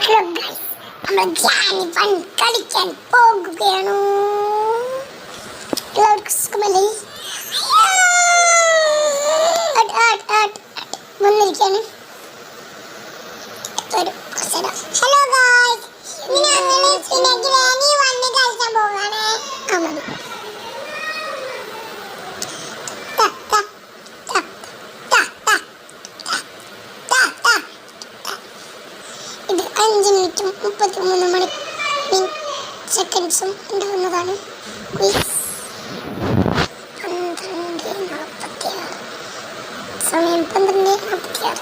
Hello guys, നമ്മൾ Jani fun കളിക്കാൻ പോകുകയാണ്. എല്ലാവർക്കും സുഖമല്ലേ? വന്നിരിക്കാണ്. ഹലോ ഗൈസ്, ഞങ്ങൾ ജാനി വന്ന് കളിക്കാൻ പോവാണ്. മതി. ഇത് 5 മിനിറ്റും 33 സെക്കൻഡ്സും ഉണ്ടാകുന്നതാണ്. സമയം 12:46.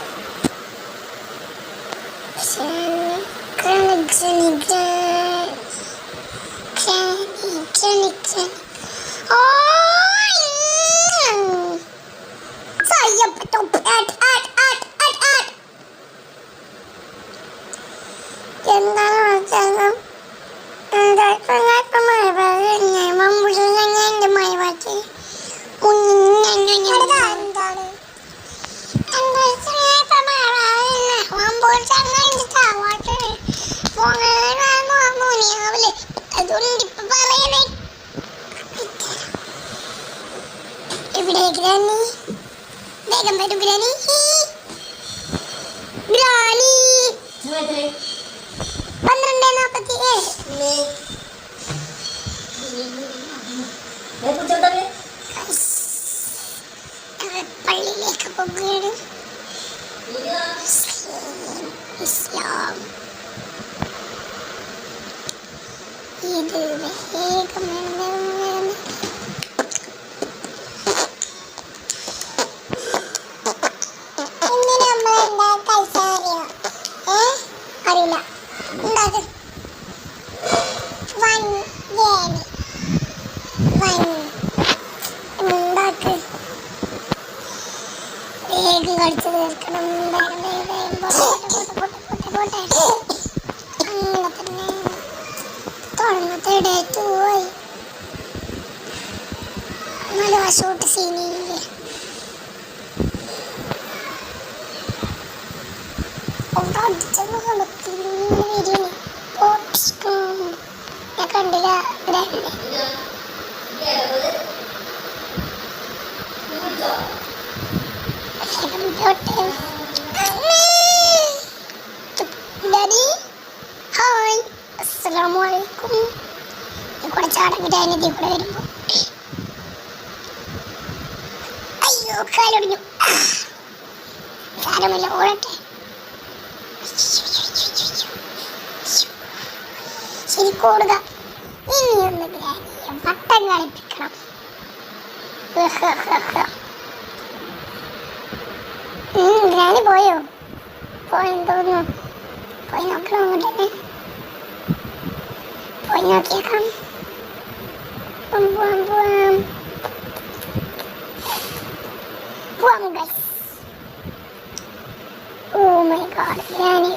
എവിടെ ഗ്രാനി? വേഗം വരൂ ഗ്രാനി. ഗ്രാനി 12:47. പള്ളിയിലേക്ക് പോകുകയാണ്. ഇസ്ലാം ഇത് വേഗം അറിയില്ല ഉണ്ടാക്ക്. ഉണ്ടാക്ക് വേഗം കളിച്ചു തീർക്കണം. അങ്ങനെ തന്നെ തുറന്നത്തെ പോയി. നല്ല വശോട്ട് സീനില്ലേ? ഞാൻ കണ്ടില്ല. ഹായ്, അസ്സലാമലൈക്കും. കൂടെ ചാടങ്ങിട്ട് അതിനെത്തി കൂടെ വരുമ്പോ അയ്യോ കാലൊടിഞ്ഞു. സാരമില്ല, ഓടട്ടെ. ശരിക്കോടുക. ഇനിയൊന്ന് ഗ്രാനിയെ വട്ടം കളിപ്പിക്കണം. ഗ്രാനി പോയോ? പോയെന്ന് തോന്നുന്നു. പോയി നോക്കണം. അങ്ങോട്ട് പോയി നോക്കിയേക്കാം. പോവാം guys. Oh my god, granny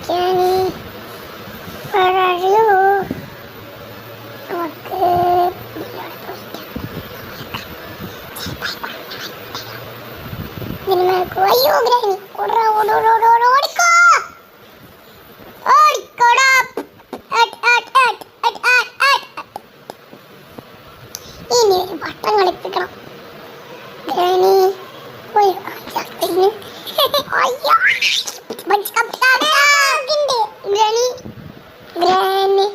granny where are you? നമുക്ക് അയ്യോ ഗ്രാനി ഓടിക്കോ, ഓടിക്കോടാ. ഇനി ഒരു വട്ടം കളിപ്പിക്കണം. ഗ്രാനി പോയോ? അയ്യോ ഗ്രാനി ഗ്രാനി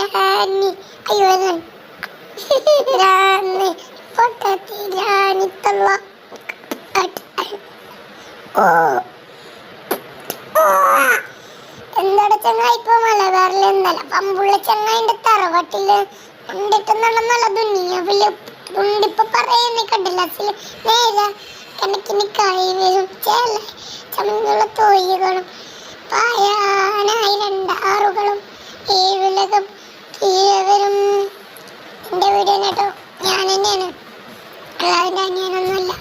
ഗ്രാനി അയ്യോ ഗ്രാനി പൊട്ടത്തി ഗ്രാനി തള്ള. എന്താണ് ചങ്ങായി ഇപ്പൊ മലബാറിൽ എന്നല്ല പമ്പുള്ള ചങ്ങായിന്റെ തറവാട്ടില് കണ്ടിട്ടെന്നുള്ള ദുനിയാവില് ഉണ്ടിപ്പൊ പറയുന്നേ കണ്ടില്ല. നേരെ കണക്കിന് കഴിവരും ചേല ചമന്നുള്ള തോയ്യകളും പായാനായി 2 ആറുകളും ഏഴുലകം കീഴവരും. എൻ്റെ വീഡിയോ കേട്ടോ, ഞാൻ തന്നെയാണ്, അല്ലാതെ അനിയനൊന്നുമല്ല.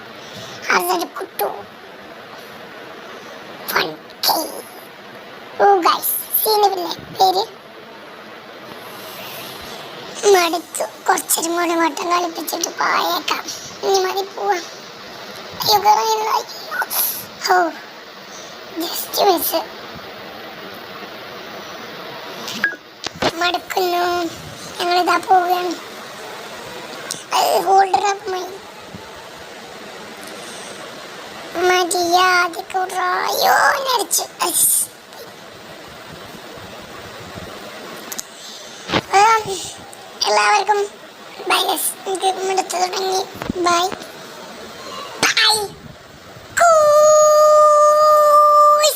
അതൊരു കുട്ടു സീനില്ലേ പേര്. മടുത്തു. കുറച്ചൊരു മൂന്ന് വട്ടം കളിപ്പിച്ചിട്ട് പോയേക്കാം. ഇനി മതി, പോവാം. യുഗമില്ല. ഓ ജസ്റ്റ് മിസ്. മടുക്കുന്നു. ഞങ്ങളിതാ പോവുകയാണ്. ഹോൾഡർ അപ്പ് മര്യാദയോ നരച്ചു. എല്ലാവർക്കും ബൈ. എനിക്ക് മടുത്തു തുടങ്ങി. ബൈ.